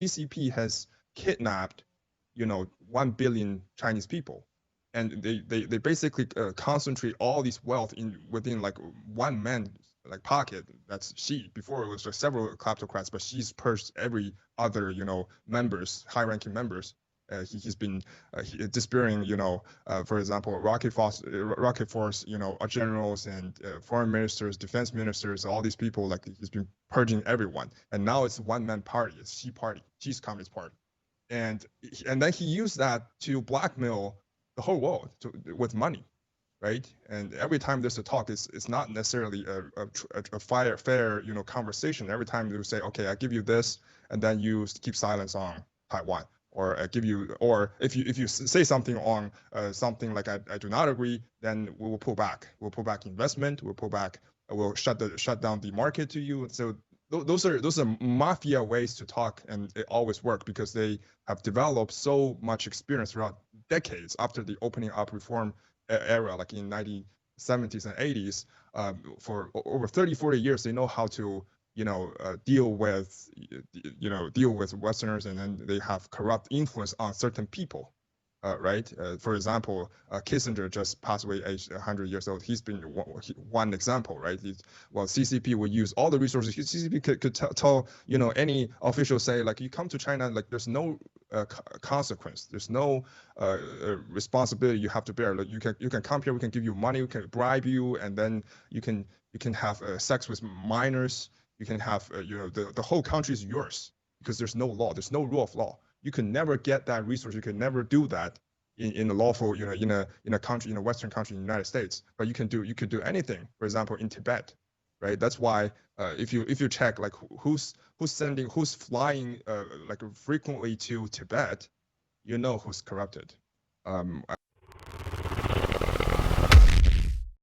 CCP has kidnapped, 1 billion Chinese people, and they basically concentrate all this wealth within like one man like pocket. That's Xi. Before it was just several kleptocrats, but Xi's purged every other members, high-ranking members. He's been disappearing, for example, rocket force, generals and foreign ministers, defense ministers, all these people. Like he's been purging everyone, and now it's one-man party. It's Xi party, Xi's Communist Party, and then he used that to blackmail the whole world with money, right? And every time there's a talk, it's not necessarily a fair conversation. Every time they say, okay, I give you this, and then you keep silence on Taiwan, or I give you, or if you say something on something like I do not agree, then we will pull back. We'll pull back investment. We'll pull back. We'll shut down the market to you. So those are mafia ways to talk, and it always work because they have developed so much experience throughout decades after the opening up reform era, like in 1970s and 80s. For over 30-40 years, they know how to deal with Westerners, and then they have corrupt influence on certain people. Right? For example, Kissinger just passed away aged 100 years old. He's been one example, right? CCP will use all the resources. CCP could tell any official, say, like, you come to China, like there's no consequence. There's no responsibility you have to bear. Like you can come here, we can give you money, we can bribe you, and then you can have sex with minors. You can have the whole country is yours because there's no law. There's no rule of law. You can never get that resource. You can never do that in a lawful, in a country, in a Western country, in the United States. But you can do anything. For example, in Tibet, right? That's why if you check like who's flying like frequently to Tibet, who's corrupted.